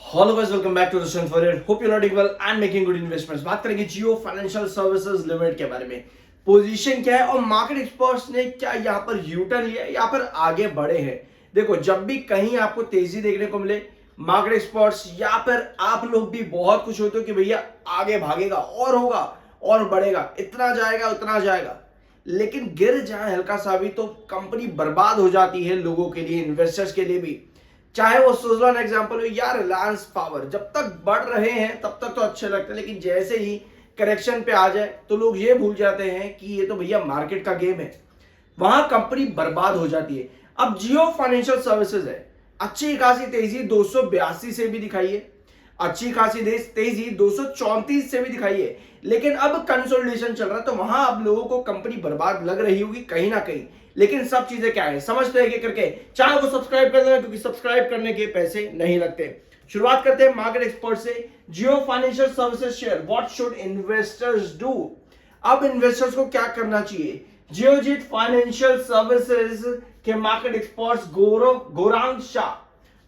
Hello guys, welcome back to the strength for it. Hope you are doing well and making good investments. बात करेंगे जियो financial services limited के बारे में। Position क्या है और मार्केट एक्सपर्ट्स ने क्या यहाँ पर यू टर्न लिया, यहाँ पर आगे बढ़े हैं। देखो, जब भी कहीं आपको तेजी देखने को मिले, मार्केट एक्सपर्ट्स या फिर आप लोग भी बहुत खुश होते हो कि भैया आगे भागेगा और होगा और बढ़ेगा, इतना जाएगा उतना जाएगा। लेकिन गिर जाए हल्का सा भी तो कंपनी बर्बाद हो जाती है, लोगों के लिए, इन्वेस्टर्स के लिए भी। चाहे वो सुजलॉन एग्जांपल हो या रिलायंस पावर, जब तक बढ़ रहे हैं तब तक तो अच्छे लगते हैं, लेकिन जैसे ही करेक्शन पे आ जाए तो लोग ये भूल जाते हैं कि ये तो भैया मार्केट का गेम है, वहां कंपनी बर्बाद हो जाती है। अब जियो फाइनेंशियल सर्विसेज है, अच्छी खासी तेजी 282 से भी दिखाई है, अच्छी खासी तेजी 234 से भी दिखाई है। लेकिन अब कंसोलिडेशन चल रहा है, तो वहां अब लोगों को कंपनी बर्बाद लग रही होगी कहीं ना कहीं। लेकिन सब चीजें क्या है समझते हैं कि करके चैनल को सब्सक्राइब कर देना, क्योंकि सब्सक्राइब करने के पैसे नहीं लगते। शुरुआत करते हैं मार्केट एक्सपर्ट से। Jio financial services share, what should investors do. अब इन्वेस्टर्स को क्या करना चाहिए। जियोजीत फाइनेंशियल सर्विसेज के market experts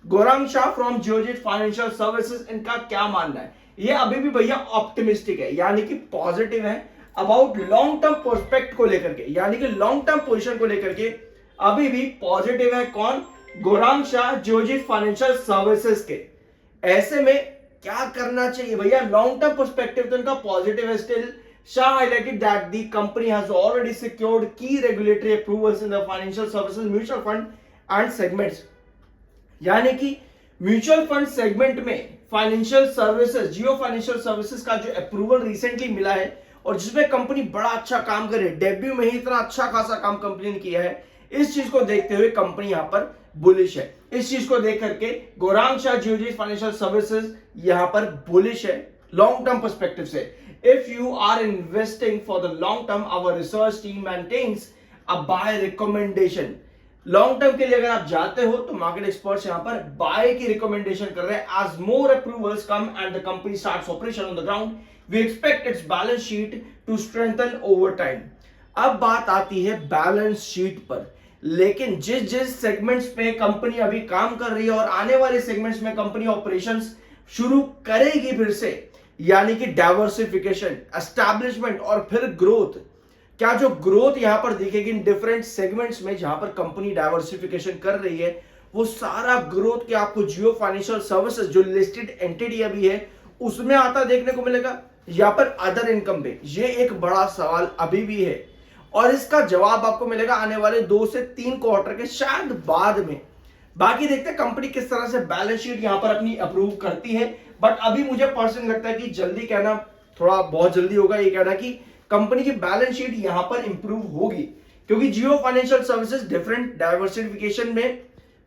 Gaurang Shah from Geojit financial services, इनका क्या मानना है। ये अभी भी भैया ऑप्टिमिस्टिक है, यानी कि पॉजिटिव है अबाउट लॉन्ग टर्म प्रोस्पेक्ट को लेकर के, यानी कि लॉन्ग टर्म पोजीशन को लेकर के अभी भी पॉजिटिव है। कौन? गौरांग शाह, जियोजीत फाइनेंशियल सर्विसेज के। ऐसे में क्या करना चाहिए भैया, लॉन्ग टर्म पर्सपेक्टिव तो इनका पॉजिटिव है still. Shah highlighted that the company has already secured key regulatory approvals in the financial services mutual fund and segments, यानी कि म्यूचुअल फंड सेगमेंट में फाइनेंशियल सर्विसेज, जियो फाइनेंशियल सर्विसेज का जो approval recently मिला है और जिसमें कंपनी बड़ा अच्छा काम करे, डेब्यू में ही इतना अच्छा खासा काम कंपनी ने किया है, इस चीज को देखते हुए कंपनी यहां पर बुलिश है। इस चीज को देख करके गौरांग शाह जियोजीत फाइनेंशियल सर्विसेज यहां पर बुलिश है लॉन्ग टर्म पर्सपेक्टिव से। If you are investing for the long term, our research team maintains a buy recommendation. Long term के लिए अगर आप जाते हो तो मार्केट एक्सपर्ट्स यहां पर बाय की रिकमेंडेशन कर रहे हैं। As more approvals come and the company starts operation on the ground, we expect its balance sheet to strengthen over time. अब बात आती है बैलेंस शीट पर, लेकिन जिस जिस सेगमेंट्स पे कंपनी अभी काम कर रही है और आने वाले सेगमेंट्स में कंपनी ऑपरेशंस शुरू करेगी फिर से, यानी कि डाइवर्सिफिकेशन, एस्टैब्लिशमेंट और फिर ग्रोथ। क्या जो ग्रोथ यहां पर दिखेगी इन डिफरेंट सेगमेंट्स में जहां पर कंपनी डाइवर्सिफिकेशन कर रही है, वो सारा ग्रोथ क्या आपको जियो फाइनेंशियल सर्विसेज जो लिस्टेड एंटिटी अभी है उसमें आता देखने को मिलेगा, या पर अदर इनकम पे। ये एक बड़ा सवाल अभी भी है और इसका जवाब आपको मिलेगा आने वाले 2 से 3 क्वार्टर के शायद बाद में। बाकी देखते हैं कंपनी किस तरह से बैलेंस शीट यहां पर अपनी अप्रूव करती है। बट अभी मुझे पर्सनली लगता है कि जल्दी कहना, थोड़ा बहुत जल्दी होगा ये कहना कि कंपनी की बैलेंस शीट यहां पर इंप्रूव होगी, क्योंकि जियो फाइनेंशियल सर्विसेज डिफरेंट डाइवर्सिफिकेशन में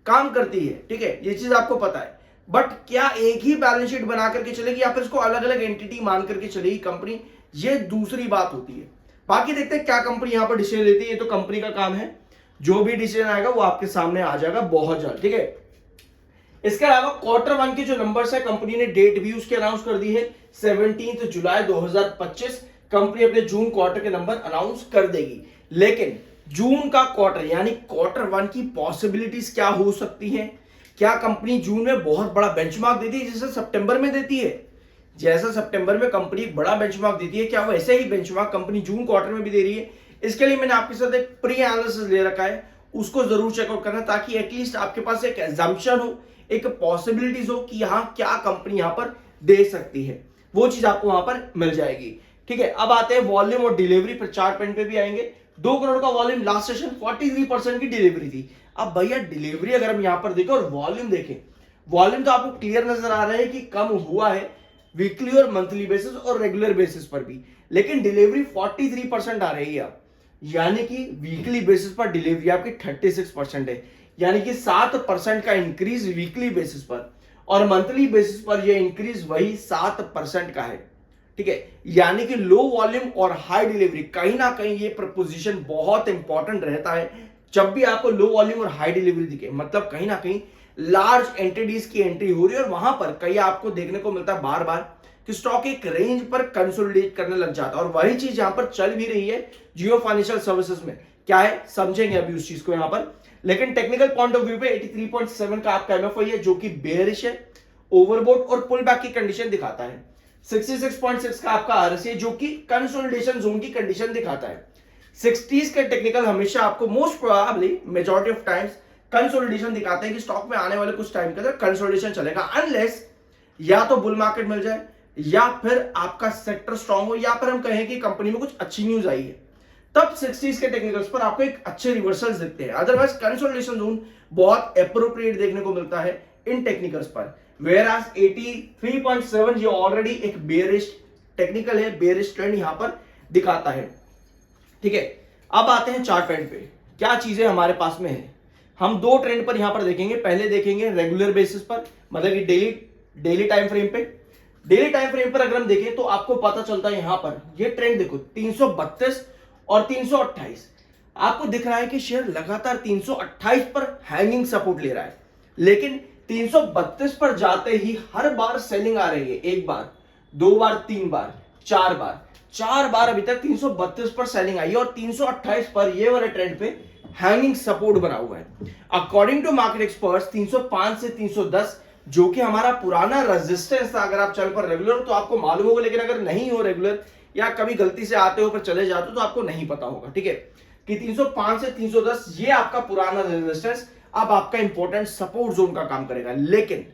काम करती है। ठीक है, ये चीज आपको पता है। बट क्या एक ही बैलेंस शीट बना करके चलेगी या फिर इसको अलग अलग एंटिटी मान करके चलेगी कंपनी, ये दूसरी बात होती है। बाकी देखते हैं क्या कंपनी यहां पर डिसीजन लेती है, ये तो कंपनी का काम है। जो भी डिसीजन आएगा वो आपके सामने आ जाएगा बहुत जल्द। ठीक है, इसके अलावा क्वार्टर 1 के जो नंबर्स है, कंपनी ने डेट भी उसकी अनाउंस कर दी है 17 जुलाई 2025। कंपनी अपने जून क्वार्टर के नंबर अनाउंस कर देगी। लेकिन जून का क्वार्टर यानी क्वार्टर 1 की पॉसिबिलिटीज क्या हो सकती हैं। क्या कंपनी जून में बहुत बड़ा बेंचमार्क देती है जैसे सितंबर में देती है? जैसा सितंबर में कंपनी बड़ा बेंचमार्क देती है, क्या वैसे ही बेंचमार्क कंपनी जून क्वार्टर में भी दे रही है? इसके लिए मैंने आपके साथ एक प्री एनालिसिस ले रखा है, उसको जरूर चेकआउट करना, ताकि एटलीस्ट आपके पास एक एजम्पशन हो, एक पॉसिबिलिटीज हो कि यहां क्या कंपनी यहां पर दे सकती है। वो चीज आपको वहां पर मिल जाएगी। ठीक है, अब आते हैं वॉल्यूम और डिलीवरी पर। चार्ट पॉइंट पे भी आएंगे। 2 करोड़ का वॉल्यूम लास्ट सेशन, 43% की डिलीवरी थी। अब भैया डिलीवरी अगर हम यहां पर देखें और वॉल्यूम देखें, वॉल्यूम तो आपको क्लियर नजर आ रहा है कि कम हुआ है वीकली और मंथली बेसिस और रेगुलर बेसिस पर भी, लेकिन डिलीवरी 43% आ रही है। यानी कि वीकली बेसिस पर डिलीवरी आपकी 36% है, यानी कि 7% का इंक्रीज वीकली बेसिस पर, और मंथली बेसिस पर यह इंक्रीज वही 7% का है। ठीक है, यानी कि लो वॉल्यूम और हाई डिलीवरी, कहीं ना कहीं ये प्रपोजिशन बहुत इंपॉर्टेंट रहता है। जब भी आपको लो वॉल्यूम और हाई डिलीवरी दिखे, मतलब कहीं ना कहीं लार्ज एंटिटीज की एंट्री हो रही है, और वहां पर कहीं आपको देखने को मिलता है बार बार कि स्टॉक एक रेंज पर कंसोलिडेट करने लग जाता है, और वही चीज यहां पर चल भी रही है जियो फाइनेंशियल सर्विसेज में। क्या है समझेंगे अभी उस चीज को यहां पर। लेकिन टेक्निकल पॉइंट ऑफ व्यू पे 83.7 का आपका एमएफआई है जो कि बेयरिश है। ओवरबोट और पुल बैक की कंडीशन दिखाता है। 66.6 का आपका आरएसए जो कि कंसोलिडेशन जोन की कंडीशन दिखाता है। 60s के टेक्निकल हमेशा आपको most probably majority of times consolidation दिखाते हैं कि स्टॉक में आने वाले कुछ टाइम के अंदर कंसोलिडेशन चलेगा, अनलेस या तो बुल मार्केट मिल जाए या फिर आपका सेक्टर स्ट्रांग हो या फिर हम कहें कि कंपनी में कुछ अच्छी न्यूज आई है, तब 60s के टेक्निकल्स पर आपको एक अच्छे रिवर्सल्स दिखते हैं। अदरवाइज कंसोलिडेशन जोन बहुत एप्रोप्रिएट देखने को मिलता है इन टेक्निकल्स पर। Whereas 83.7 ये ऑलरेडी एक बेरिश टेक्निकल है, बेरिश ट्रेंड यहां पर दिखाता है। ठीक है, अब आते हैं चार्ट ट्रेंड पे। क्या चीजें हमारे पास में है, हम दो ट्रेंड पर यहां पर देखेंगे। पहले देखेंगे रेगुलर बेसिस पर, मतलब कि डेली टाइम फ्रेम पे। डेली टाइम फ्रेम पर अगर हम देखें तो आपको पता चलता है यहां पर ये ट्रेंड देखो 332 और 328, आपको दिख रहा है कि शेयर लगातार 328 पर हैंगिंग सपोर्ट ले रहा है, लेकिन 332 पर जाते ही हर बार सेलिंग आ रही है। एक बार, दो बार, तीन बार, चार बार अभी तक 332 पर सेलिंग आई है और 328 पर ये वाले ट्रेंड पे हैंगिंग सपोर्ट बना हुआ है। अकॉर्डिंग टू मार्केट एक्सपर्ट्स 305 से 310 जो कि हमारा पुराना रेजिस्टेंस था, अगर आप चल पर रेगुलर हो तो आपको मालूम होगा, लेकिन अगर नहीं हो रेगुलर या कभी गलती से आते हो पर चले जाते हो तो आपको नहीं पता होगा। ठीक है, कि 305 से 310 ये आपका पुराना रेजिस्टेंस अब आपका इंपॉर्टेंट सपोर्ट जोन का काम करेगा। लेकिन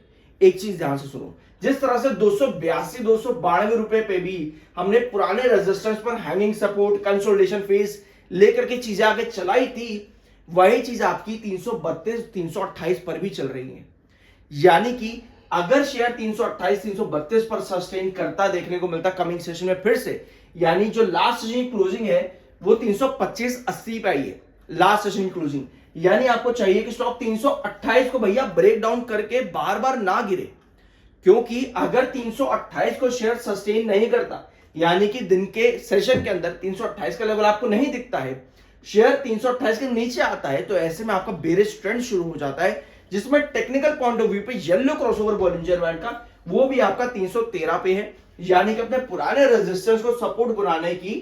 एक चीज ध्यान से सुनो, जिस तरह से 292 रुपए पे भी हमने पुराने रेजिस्टेंस पर हैंगिंग सपोर्ट कंसोलिडेशन फेज लेकर के चीजें आगे चलाई थी, वही चीज आपकी 332 328 पर भी चल रही है। यानी कि अगर शेयर 328 332 पर सस्टेन करता देखने को मिलता कमिंग सेशन में फिर से, यानी जो लास्ट सेशन की क्लोजिंग है वो 325.80 पे आई है लास्ट सेशन की क्लोजिंग, यानी आपको चाहिए कि स्टॉक 328 को भैया ब्रेक डाउन करके बार बार ना गिरे, क्योंकि अगर 328 को शेयर सस्टेन नहीं करता, यानी कि दिन के सेशन के अंदर 328 का लेवल आपको नहीं दिखता है, शेयर 328 के नीचे आता है, तो ऐसे में आपका बेरिश ट्रेंड शुरू हो जाता है, जिसमें टेक्निकल पॉइंट ऑफ व्यू पे येलो क्रॉसओवर बॉलिंजर बैंड का वो भी आपका 313 पे है, यानी कि अपने पुराने रेजिस्टेंस को सपोर्ट बनाने की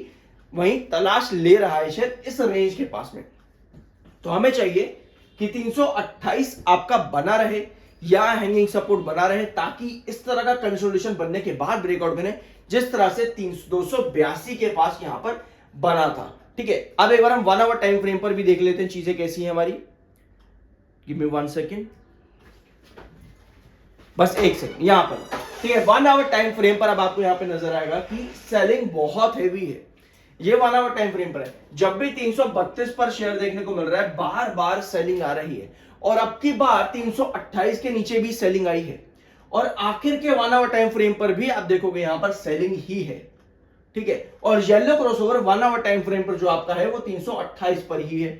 वहीं तलाश ले रहा है शेयर इस रेंज के पास में। तो हमें चाहिए कि 328 आपका बना रहे या हैंगिंग सपोर्ट बना रहे, ताकि इस तरह का कंसोलिडेशन बनने के बाद ब्रेकआउट बने, जिस तरह से 282 के पास यहां पर बना था। ठीक है, अब एक बार हम 1 आवर टाइम फ्रेम पर भी देख लेते हैं चीजें कैसी हैं हमारी। गिव मी 1 सेकेंड, बस 1 सेकेंड यहां पर। ठीक है, 1 आवर टाइम फ्रेम पर अब आपको यहां पे नजर आएगा कि सेलिंग बहुत हेवी है। ये 1 आवर टाइम फ्रेम पर है, जब भी 332 पर शेयर देखने को मिल रहा है बार बार सेलिंग आ रही है, और अब की बार 328 के नीचे भी सेलिंग आई है, और आखिर के 1 आवर टाइम फ्रेम पर भी आप देखोगे यहां पर सेलिंग ही है। ठीक है, और yellow crossover 1 hour time frame पर जो आपका है वो 328 पर ही है,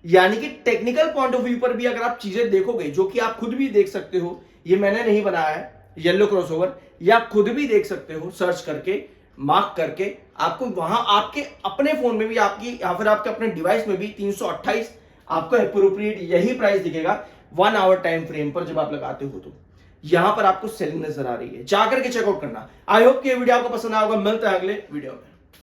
यानी कि टेक्निकल पॉइंट ऑफ व्यू पर भी अगर आप चीजें देखोगे, जो कि आप खुद भी देख सकते हो, ये मैंने नहीं बनाया है येलो क्रॉसओवर, या आप खुद भी देख सकते हो सर्च करके, मार्क करके, आपको वहां आपके अपने फोन में भी आपकी या फिर आपके अपने डिवाइस में भी 328 आपको एप्रोप्रिएट यही प्राइस दिखेगा 1 आवर टाइम फ्रेम पर जब आप लगाते हो, तो यहां पर आपको सेलिंग नजर आ रही है, जाकर के चेकआउट करना। आई होप कि ये वीडियो आपको पसंद आया होगा। मिलते हैं अगले वीडियो में।